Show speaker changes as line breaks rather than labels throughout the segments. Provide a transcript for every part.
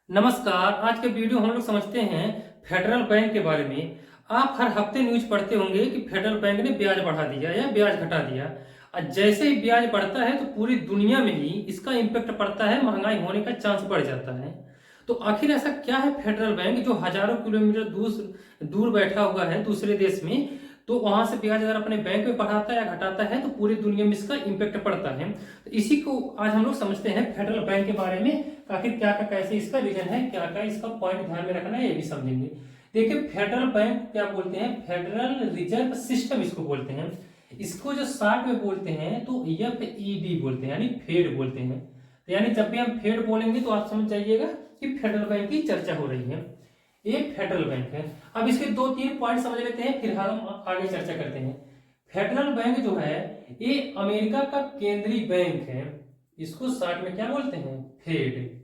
नमस्कार। आज के वीडियो हम लोग समझते हैं फेडरल बैंक के बारे में। आप हर हफ्ते न्यूज पढ़ते होंगे कि फेडरल बैंक ने ब्याज बढ़ा दिया या ब्याज घटा दिया। और जैसे ही ब्याज बढ़ता है तो पूरी दुनिया में ही इसका इम्पेक्ट पड़ता है, महंगाई होने का चांस बढ़ जाता है। तो आखिर ऐसा क्या है फेडरल बैंक जो हजारों किलोमीटर दूर दूर बैठा हुआ है दूसरे देश में, तो वहां से ब्याज अगर अपने बैंक में बढ़ाता है या घटाता है तो पूरी दुनिया में इसका इम्पेक्ट पड़ता है। तो इसी को आज हम लोग समझते हैं फेडरल बैंक के बारे में। आखिर क्या का कैसे इसका रीजन है, क्या क्या इसका पॉइंट ध्यान में रखना है, ये भी समझेंगे। देखिए फेडरल बैंक क्या बोलते हैं, फेडरल रिजर्व सिस्टम इसको बोलते हैं। इसको जो शॉर्ट में बोलते हैं तो FED बोलते हैं, यानी फेड बोलते हैं। तो यानी जब भी हम फेड बोलेंगे तो आप समझ जाइएगा कि फेडरल बैंक की चर्चा हो रही है। ये फेडरल बैंक है। अब इसके दो तीन पॉइंट समझ लेते हैं, फिर हम आगे चर्चा करते हैं। फेडरल बैंक जो है ये अमेरिका का केंद्रीय बैंक है। इसको शॉर्ट में क्या बोलते हैं, फेड।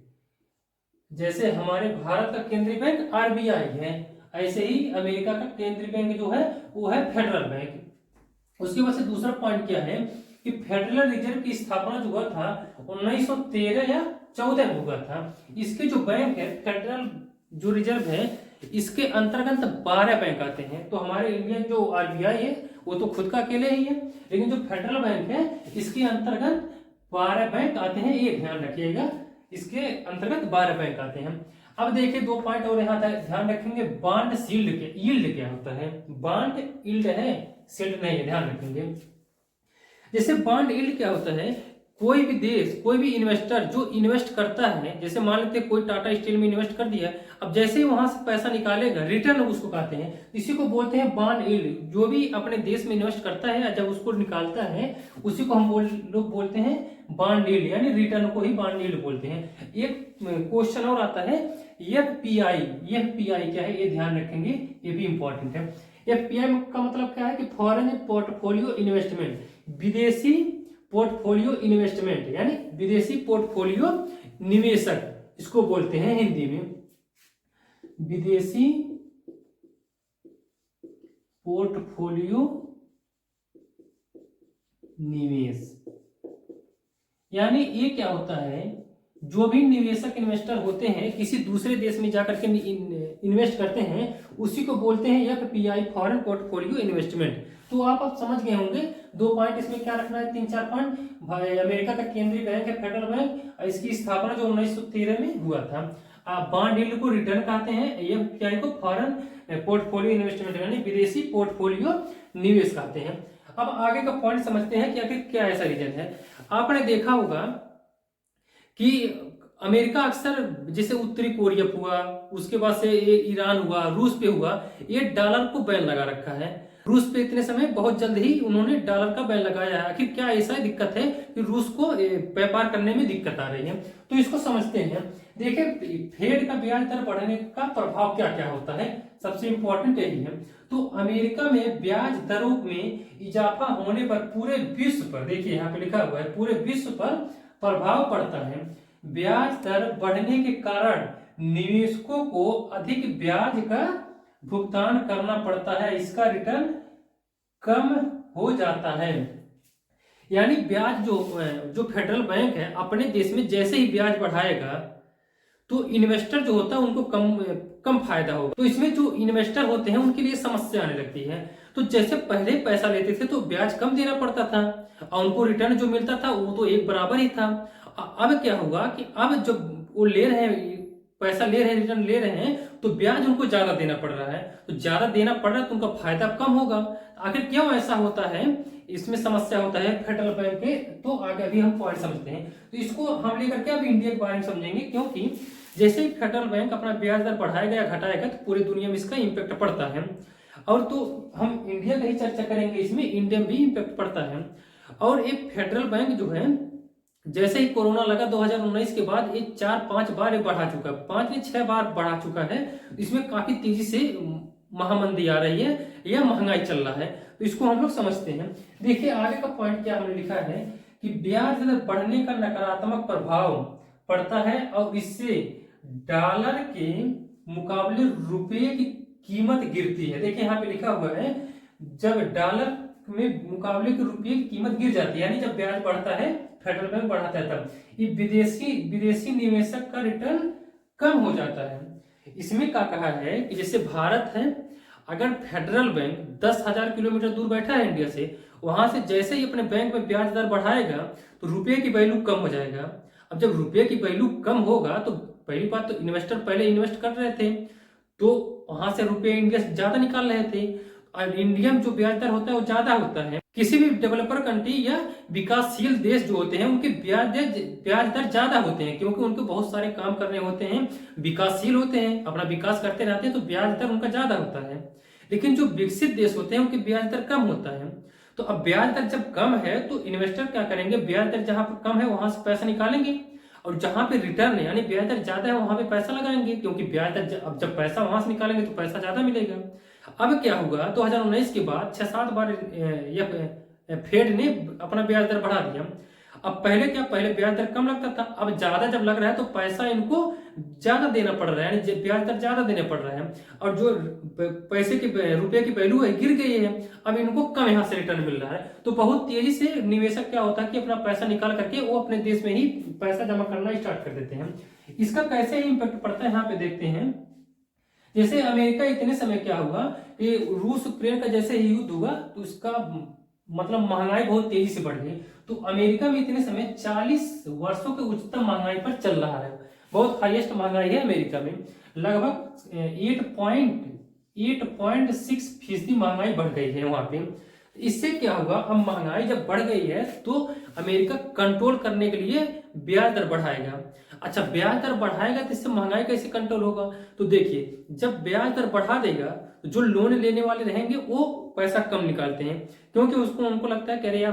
जैसे हमारे भारत का केंद्रीय बैंक RBI है, ऐसे ही अमेरिका का केंद्रीय बैंक जो है वो है फेडरल बैंक। उसके बाद से दूसरा पॉइंट क्या है कि फेडरल रिजर्व की स्थापना जो हुआ था 1913 या 14 में हुआ था। इसके जो बैंक है फेडरल जो रिजर्व है, इसके अंतर्गत 12 बैंक आते हैं। तो हमारे इंडियन जो RBI है वो तो खुद का अकेले ही है, लेकिन जो फेडरल बैंक है इसके अंतर्गत 12 बैंक आते हैं, ये ध्यान रखिएगा। इसके अंतर्गत 12 बैंक आते हैं। अब देखिए दो पॉइंट और यहाँ ध्यान रखेंगे। बॉन्ड शील्ड के यील्ड क्या होता है, बॉन्ड यील्ड है, शील्ड नहीं है, ध्यान रखेंगे। जैसे बॉन्ड यील्ड क्या होता है, कोई भी देश कोई भी इन्वेस्टर जो इन्वेस्ट करता है, जैसे मान लेते हैं कोई टाटा स्टील में इन्वेस्ट कर दिया, अब जैसे ही वहां से पैसा निकालेगा रिटर्न उसको कहते हैं, इसी को बोलते हैं बॉन्ड यील्ड। जो भी अपने देश में इन्वेस्ट करता है जब उसको निकालता है उसी को हम लोग बोलते हैं बॉन्ड यील्ड, यानी रिटर्न को ही बॉन्ड यील्ड बोलते हैं। एक क्वेश्चन और आता है FPI क्या है, ये ध्यान रखेंगे, ये भी इंपॉर्टेंट है। FPI का मतलब क्या है कि फॉरेन पोर्टफोलियो इन्वेस्टमेंट, विदेशी पोर्टफोलियो इन्वेस्टमेंट, यानी विदेशी पोर्टफोलियो निवेशक इसको बोलते हैं हिंदी में, विदेशी पोर्टफोलियो निवेश। यानी ये क्या होता है, जो भी निवेशक इन्वेस्टर होते हैं किसी दूसरे देश में जाकर के इन्वेस्ट करते हैं उसी को बोलते हैं FPI, फॉरेन पोर्टफोलियो इन्वेस्टमेंट। तो आप समझ गए होंगे। दो पॉइंट इसमें क्या रखना है, तीन चार पॉइंट। अमेरिका का केंद्रीय बैंक है फेडरल बैंक, इसकी स्थापना जो 1913 में हुआ था। बॉन्ड यील्ड को रिटर्न कहते हैं, FPI को फॉरेन पोर्टफोलियो इन्वेस्टमेंट यानी विदेशी पोर्टफोलियो निवेश कहते हैं। अब आगे का पॉइंट समझते हैं कि आखिर क्या ऐसा रीजन है। आपने देखा होगा कि अमेरिका अक्सर जैसे उत्तरी कोरिया हुआ, उसके बाद से ये ईरान हुआ, रूस पे हुआ, ये डॉलर को बैन लगा रखा है। रूस पे इतने समय बहुत जल्द ही उन्होंने डॉलर का बैन लगाया है। आखिर क्या ऐसा दिक्कत है कि रूस को व्यापार करने में दिक्कत आ रही है, तो इसको समझते हैं। देखिए फेड का ब्याज दर बढ़ने का प्रभाव क्या क्या होता है, सबसे इंपॉर्टेंट यही है। तो अमेरिका में ब्याज दरों में इजाफा होने पर पूरे विश्व पर, देखिए यहाँ पे लिखा हुआ है, पूरे विश्व पर प्रभाव पड़ता है। ब्याज दर बढ़ने के कारण निवेशकों को अधिक ब्याज का भुगतान करना पड़ता है, इसका रिटर्न कम हो जाता है। यानी ब्याज जो फेडरल बैंक है अपने देश में जैसे ही ब्याज बढ़ाएगा तो इन्वेस्टर जो होता है उनको कम फायदा होगा। तो इसमें जो इन्वेस्टर होते हैं उनके लिए समस्या आने लगती है। तो जैसे पहले पैसा लेते थे तो ब्याज कम देना पड़ता था और उनको रिटर्न जो मिलता था वो तो एक बराबर ही था। अब क्या होगा कि अब जब वो ले रहे हैं, पैसा ले रहे हैं, रिटर्न ले रहे हैं, तो ब्याज उनको ज्यादा देना पड़ रहा है। तो ज्यादा देना पड़ रहा है तो उनका फायदा कम होगा। आखिर क्यों ऐसा होता है, इसमें समस्या होता है फेडरल बैंक के। तो आगे अभी हम पॉइंट समझते हैं। तो इसको हम लेकर के अभी इंडिया के बारे में समझेंगे, क्योंकि जैसे ही फेडरल बैंक अपना ब्याज दर बढ़ाएगा या घटाएगा तो पूरी दुनिया में इसका इम्पेक्ट पड़ता है। और तो हम इंडिया की ही चर्चा करेंगे, इसमें इंडिया में भी इम्पेक्ट पड़ता है। और एक फेडरल बैंक जो है जैसे ही कोरोना लगा 2019 के बाद ये 4-5 बार बढ़ा चुका है, 5 या 6 बार बढ़ा चुका है। इसमें काफी तेजी से महामंदी आ रही है या महंगाई चल रहा है। तो इसको हम लोग समझते हैं। देखिए आगे का पॉइंट क्या हमने लिखा है कि ब्याज दर बढ़ने का नकारात्मक प्रभाव पड़ता है और इससे डॉलर के मुकाबले रुपये की कीमत गिरती है। देखिए यहाँ पे लिखा हुआ है, जब डॉलर में मुकाबले के रुपये की कीमत गिर जाती है, यानी जब ब्याज बढ़ता है फेडरल बैंक बढ़ाता है, तब ये विदेशी निवेशक का रिटर्न कम हो जाता है। इसमें क्या कहा है कि जैसे भारत है, अगर फेडरल बैंक 10,000 किलोमीटर दूर बैठा है इंडिया से, वहां से जैसे ही अपने बैंक में ब्याज दर बढ़ाएगा तो रुपये की वैल्यू कम हो जाएगा। अब जब रुपये की वैल्यू कम होगा तो पहली बात तो इन्वेस्टर पहले इन्वेस्ट कर रहे थे तो वहां से रुपये इंडिया से ज्यादा निकाल रहे थे। और इंडिया में जो ब्याज दर होता है वो ज्यादा होता है। किसी भी डेवलपर कंट्री या विकासशील देश जो होते हैं उनके ब्याज दर ज्यादा होते हैं, क्योंकि उनको बहुत सारे काम करने होते हैं, विकासशील होते हैं, अपना विकास करते रहते हैं, तो ब्याज दर उनका ज्यादा होता है। लेकिन जो विकसित देश होते हैं उनके ब्याज दर कम होता है। तो अब ब्याज दर जब कम है तो इन्वेस्टर क्या करेंगे, ब्याज दर जहां पर कम है वहां से पैसा निकालेंगे, और जहां पे रिटर्न है यानी ब्याज दर ज्यादा है वहां पे पैसा लगाएंगे, क्योंकि ब्याज दर अब जब पैसा वहां से निकालेंगे तो पैसा ज्यादा मिलेगा। अब क्या हुआ, 2019 के बाद 6-7 बार फेड ने अपना ब्याज दर बढ़ा दिया। अब पहले पहले ब्याज दर कम लगता था, अब ज्यादा जब लग रहा है तो पैसा इनको ज्यादा देना पड़ रहा है, यानी ब्याज दर ज्यादा देने पड़ रहा है, और जो पैसे की रुपए की वैल्यू है गिर गई है, अब इनको कम यहाँ से रिटर्न मिल रहा है। तो बहुत तेजी से निवेशक क्या होता है कि अपना पैसा निकाल करके वो अपने देश में ही पैसा जमा करना स्टार्ट कर देते हैं। इसका कैसे इम्पैक्ट पड़ता है यहाँ पे देखते हैं। जैसे अमेरिका इतने समय क्या हुआ कि रूस यूक्रेन का जैसे ही युद्ध हुआ तो उसका मतलब महंगाई बहुत तेजी से बढ़ गई। तो अमेरिका में इतने समय 40 वर्षों के उच्चतम महंगाई पर चल रहा है, बहुत हाईएस्ट महंगाई है अमेरिका में, लगभग 8.6% महंगाई बढ़ गई है वहां पे। इससे क्या हुआ, अब महंगाई जब बढ़ गई है तो अमेरिका कंट्रोल करने के लिए ब्याज दर बढ़ाएगा। अच्छा, ब्याज दर बढ़ाएगा तो इससे महंगाई कैसे कंट्रोल होगा, तो देखिए जब ब्याज दर बढ़ा देगा तो जो लोन लेने वाले रहेंगे वो पैसा कम निकालते हैं, क्योंकि उनको लगता है कि अरे यार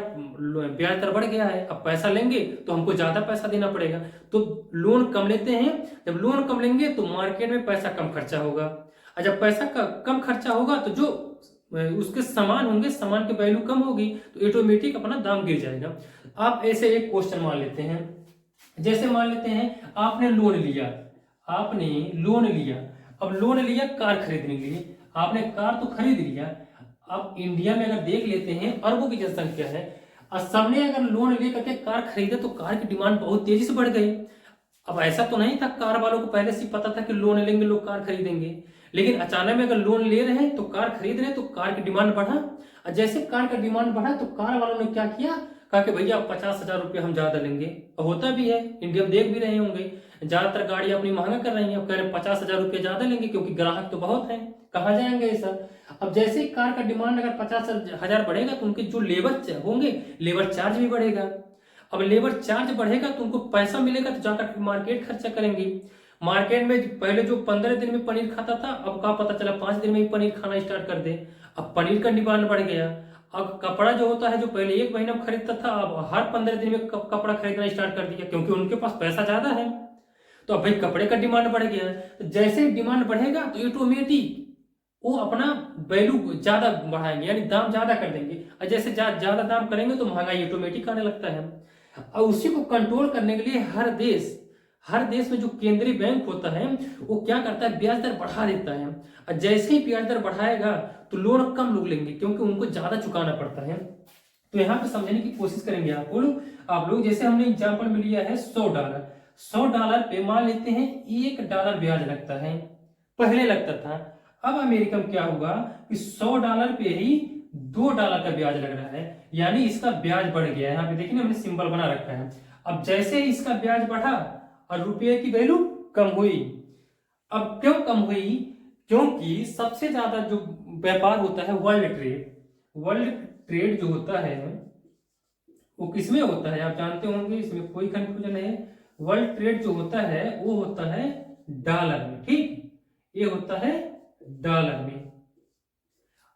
ब्याज दर बढ़ गया है, अब पैसा लेंगे तो हमको ज्यादा पैसा देना पड़ेगा, तो लोन कम लेते हैं। जब लोन कम लेंगे तो मार्केट में पैसा कम खर्चा होगा, और जब पैसा कम खर्चा होगा तो जो उसके सामान होंगे, सामान की वैल्यू कम होगी तो ऑटोमेटिक अपना दाम गिर जाएगा। आप ऐसे एक क्वेश्चन मान लेते हैं, जैसे मान लेते हैं आपने लोन लिया, अब लोन लिया कार खरीदने के लिए, आपने कार तो खरीद लिया। अब इंडिया में अगर देख लेते हैं अरबों की जनसंख्या है, और सबने अगर लोन लेकर के कार खरीदे तो कार की डिमांड बहुत तेजी से बढ़ गई। अब ऐसा तो नहीं था, कार वालों को पहले से पता था कि लोन लेंगे लोग कार खरीदेंगे, लेकिन अचानक में अगर लोन ले रहे हैं तो कार खरीद रहे हैं तो कार की डिमांड बढ़ा, और जैसे कार का डिमांड बढ़ा तो कार वालों ने क्या किया, कहा कि भैया 50,000 रुपये हम ज्यादा लेंगे। और होता भी है, इंडिया में देख भी रहे होंगे ज्यादातर गाड़ी अपनी महंगा कर रही है, अब कह रहे 50,000 रुपये ज्यादा लेंगे क्योंकि ग्राहक तो बहुत है, कहाँ जाएंगे ये सब। अब जैसे ही कार का डिमांड अगर 50,000 बढ़ेगा तो उनके जो लेबर होंगे, लेबर चार्ज भी बढ़ेगा। अब लेबर चार्ज बढ़ेगा तो उनको पैसा मिलेगा तो जाकर मार्केट खर्चा करेंगे। मार्केट में पहले जो 15 दिन में पनीर खाता था, अब का पता चला 5 दिन में ही पनीर खाना स्टार्ट कर दे, अब पनीर का डिमांड बढ़ गया। अब कपड़ा जो होता है जो पहले 1 महीना में खरीदता था, अब हर 15 दिन में कपड़ा खरीदना स्टार्ट कर दिया, क्योंकि उनके पास पैसा ज्यादा है। तो अब भाई कपड़े का डिमांड बढ़ गया, तो जैसे ही डिमांड बढ़ेगा तो ऑटोमेटिक वो अपना वैल्यू ज्यादा बढ़ाएंगे, यानी दाम ज्यादा कर देंगे, और जैसे ज्यादा दाम करेंगे तो महंगाई ऑटोमेटिक आने लगता है। और उसी को कंट्रोल करने के लिए हर देश में जो केंद्रीय बैंक होता है वो क्या करता है, ब्याज दर बढ़ा देता है, और जैसे ही ब्याज दर बढ़ाएगा तो लोन कम लोग लेंगे क्योंकि उनको ज्यादा चुकाना पड़ता है। तो यहाँ पे समझने की कोशिश करेंगे आप लोग जैसे हमने एग्जाम्पल में लिया है $100 पे मान लेते हैं $1 ब्याज लगता है, पहले लगता था। अब अमेरिका में क्या होगा कि $100 पे ही $2 का ब्याज लग रहा है, यानी इसका ब्याज बढ़ गया है। यहाँ पे देखिए ना, हमने सिंबल बना रखा है। अब जैसे ही इसका ब्याज बढ़ा और रुपये की वैल्यू कम हुई। अब क्यों कम हुई, क्योंकि सबसे ज्यादा जो व्यापार होता है वर्ल्ड ट्रेड जो होता है वो किसमें होता है, आप जानते होंगे, इसमें कोई कंफ्यूजन है। वर्ल्ड ट्रेड जो होता है वो होता है डॉलर में, ठीक, ये होता है डॉलर में।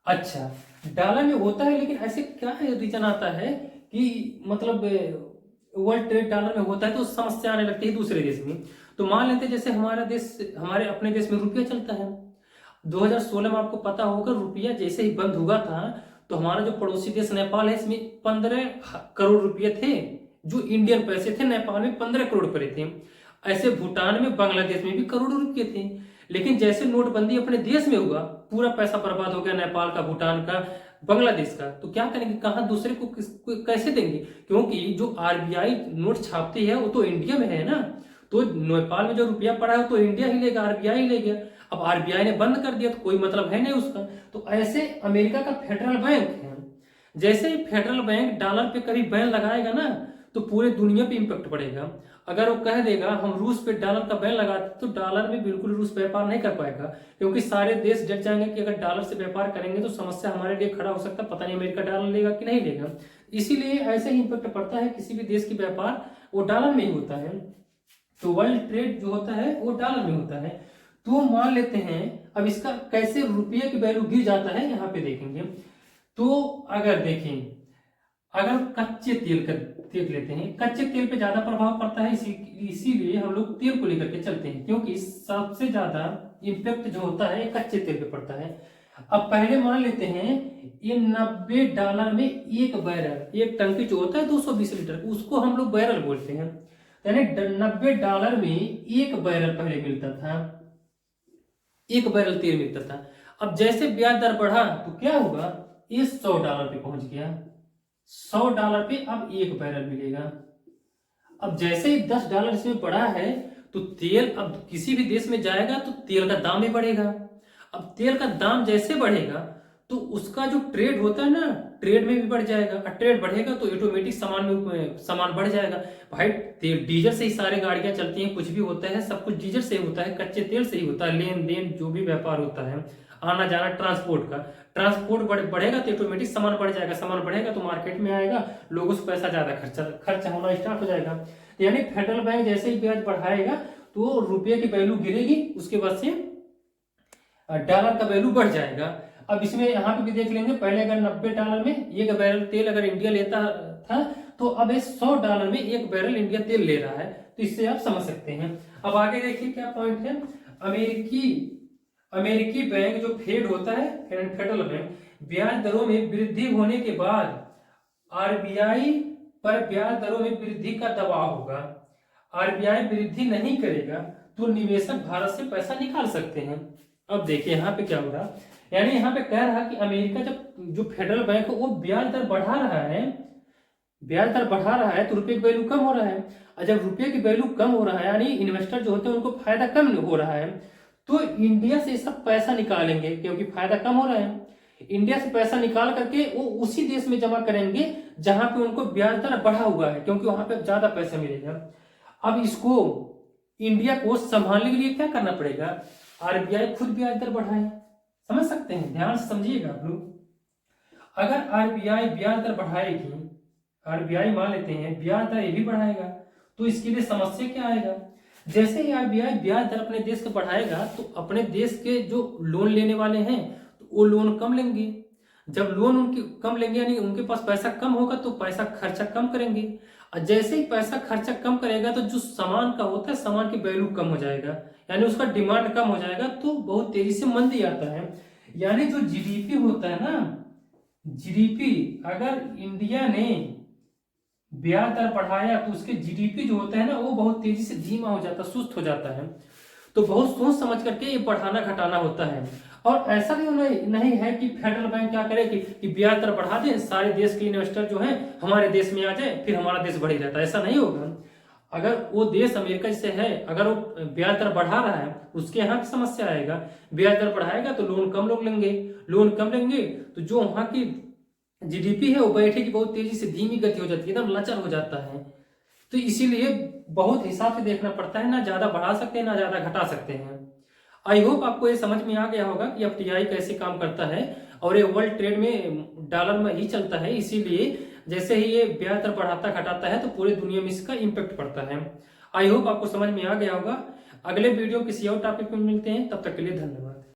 अच्छा, डॉलर में होता है, लेकिन ऐसे क्या है रीजन आता है कि मतलब वर्ल्ड ट्रेड डॉलर में होता है तो समस्या आने लगती है दूसरे देश में। तो मान लेते हैं जैसे हमारे अपने देश में रुपया चलता है, 2016 में आपको पता होगा रुपया जैसे ही बंद हुआ था तो हमारा जो पड़ोसी देश नेपाल है इसमें 15 करोड़ रुपये थे जो इंडियन पैसे थे, नेपाल में 15 करोड़ रुपये थे। ऐसे भूटान में, बांग्लादेश में भी करोड़ों रुपये थे। लेकिन जैसे नोटबंदी अपने देश में हुआ, पूरा पैसा बर्बाद हो गया, नेपाल का, भूटान का, बांग्लादेश का। तो क्या करेंगे, कहां दूसरे को कैसे देंगे, क्योंकि जो आरबीआई नोट छापती है वो तो इंडिया में है ना। तो नेपाल में जो रुपया पड़ा है तो इंडिया ही लेगा, आरबीआई ले गया। अब आरबीआई ने बंद कर दिया तो कोई मतलब है नहीं उसका। तो ऐसे अमेरिका का फेडरल बैंक है, जैसे ही फेडरल बैंक डॉलर पे कभी बैन लगाएगा ना तो पूरे दुनिया पे इम्पेक्ट पड़ेगा। अगर वो कह देगा हम रूस पे डॉलर का बैन लगाते तो डॉलर में बिल्कुल रूस व्यापार नहीं कर पाएगा, क्योंकि सारे देश डर जाएंगे कि अगर डॉलर से व्यापार करेंगे तो समस्या हमारे लिए खड़ा हो सकता है, पता नहीं अमेरिका डॉलर लेगा कि नहीं लेगा। इसीलिए ऐसे ही इम्पेक्ट पड़ता है किसी भी देश की व्यापार वो डॉलर में ही होता है। तो वर्ल्ड ट्रेड जो होता है वो डॉलर में होता है। तो मान लेते हैं अब इसका कैसे रुपये की वैल्यू गिर जाता है यहाँ पे देखेंगे। तो अगर देखें, अगर कच्चे तेल का देख लेते हैं, कच्चे तेल पे ज्यादा प्रभाव पड़ता है, इसीलिए हम लोग तेल को लेकर के चलते हैं, क्योंकि सबसे ज्यादा इम्पैक्ट जो होता है कच्चे तेल पे पड़ता है। अब पहले मान लेते हैं ये $90 में एक बैरल, एक टंकी जो होता है 220 लीटर, उसको हम लोग बैरल बोलते हैं। यानी $90 में एक बैरल पहले मिलता था, एक बैरल तेल मिलता था। अब जैसे ब्याज दर बढ़ा तो क्या हुआ, ये $100 पे पहुंच गया, $100 पे अब एक बैरल मिलेगा। अब जैसे ही $10 इसमें बढ़ा है तो तेल अब किसी भी देश में जाएगा तो तेल का दाम भी बढ़ेगा। अब तेल का दाम जैसे बढ़ेगा तो उसका जो ट्रेड होता है ना, ट्रेड में भी बढ़ जाएगा, और ट्रेड बढ़ेगा तो ऑटोमेटिक सामान बढ़ जाएगा। भाई तेल डीजल से ही सारे गाड़ियां चलती हैं, कुछ भी होता है सब कुछ डीजल से ही होता है, कच्चे तेल से ही होता है, लेन देन जो भी व्यापार होता है, आना जाना ट्रांसपोर्ट का, ट्रांसपोर्ट बढ़ेगा तो ऑटोमेटिक सामान बढ़ जाएगा, सामान बढ़ेगा तो मार्केट में आएगा, लोगों से पैसा ज्यादा खर्च होना स्टार्ट हो जाएगा। यानी फेडरल बैंक जैसे ही ब्याज बढ़ाएगा तो रुपये की वैल्यू गिरेगी, उसके बाद से डॉलर का वैल्यू बढ़ जाएगा। अब इसमें यहाँ पे भी देख लेंगे, पहले अगर $90 में एक बैरल तेल अगर इंडिया लेता था तो अब $100 में एक बैरल इंडिया तेल ले रहा है, तो इससे आप समझ सकते हैं। अब आगे देखिए क्या पॉइंट है, अमेरिकी बैंक जो फेड होता है, फेडरल बैंक, ब्याज दरों में वृद्धि होने के बाद आरबीआई पर ब्याज दरों में वृद्धि का दबाव होगा। आरबीआई वृद्धि नहीं करेगा तो निवेशक भारत से पैसा निकाल सकते हैं। अब देखिए यहाँ पे क्या हो रहा, यानी यहाँ पे कह रहा कि अमेरिका जब जो फेडरल बैंक है वो ब्याज दर बढ़ा रहा है, ब्याज दर बढ़ा रहा है तो रुपये की वैल्यू कम हो रहा है, और जब रुपये की वैल्यू कम हो रहा है यानी इन्वेस्टर जो होते हैं उनको फायदा कम हो रहा है, तो इंडिया से सब पैसा निकालेंगे, क्योंकि फायदा कम हो रहा है, इंडिया से पैसा निकाल करके वो उसी देश में जमा करेंगे जहां पे उनको ब्याज दर बढ़ा हुआ है, क्योंकि वहां पे ज्यादा पैसा मिलेगा। अब इसको इंडिया को संभालने के लिए क्या करना पड़ेगा, आरबीआई खुद ब्याज दर बढ़ाए। समझ सकते हैं, ध्यान से समझिएगा आप लोग। अगर आरबीआई ब्याज दर बढ़ाएगी, आरबीआई मान लेते हैं ब्याज दर ये भी बढ़ाएगा, तो इसके लिए समस्या क्या आएगा, जैसे ही आरबीआई ब्याज दर अपने देश का बढ़ाएगा तो अपने देश के जो लोन लेने वाले हैं तो वो लोन कम लेंगे, जब लोन उनके कम लेंगे यानी उनके पास पैसा कम होगा तो पैसा खर्चा कम करेंगे, और जैसे ही पैसा खर्चा कम करेगा तो जो सामान का होता है सामान की वैल्यू कम हो जाएगा, यानी उसका डिमांड कम हो जाएगा, तो बहुत तेजी से मंदी आता है। यानी जो जीडीपी होता है ना, जीडीपी अगर इंडिया ने ब्याज दर बढ़ाया तो उसके जीडीपी जो होता है ना वो बहुत तेजी से धीमा हो जाता है, सुस्त हो जाता है। तो बहुत सोच समझ करके ये बढ़ाना घटाना होता है। और ऐसा भी नहीं है कि फेडरल बैंक क्या करे कि ब्याज दर बढ़ा दे, सारे देश के इन्वेस्टर जो हैं हमारे देश में आ जाए, फिर हमारा देश बढ़ ही रहता है, ऐसा नहीं होगा। अगर वो देश अमेरिका जैसे है, अगर वो ब्याज दर बढ़ा रहा है उसके यहाँ की समस्या आएगा, ब्याज दर बढ़ाएगा तो लोन कम लोग लेंगे, लोन कम लेंगे तो जो वहां की जीडीपी है वो बैठेगी, बहुत तेजी से धीमी गति हो जाती है, एकदम लचर हो जाता है। तो इसीलिए बहुत हिसाब से देखना पड़ता है, ना ज्यादा बढ़ा सकते हैं ना ज्यादा घटा सकते हैं। आई होप आपको ये समझ में आ गया होगा कि एफडीआई कैसे काम करता है, और ये वर्ल्ड ट्रेड में डॉलर में ही चलता है, इसीलिए जैसे ही ये ब्याज दर बढ़ाता घटाता है तो पूरी दुनिया में इसका इम्पेक्ट पड़ता है। आई होप आपको समझ में आ गया होगा। अगले वीडियो किसी और टॉपिक में मिलते हैं, तब तक के लिए धन्यवाद।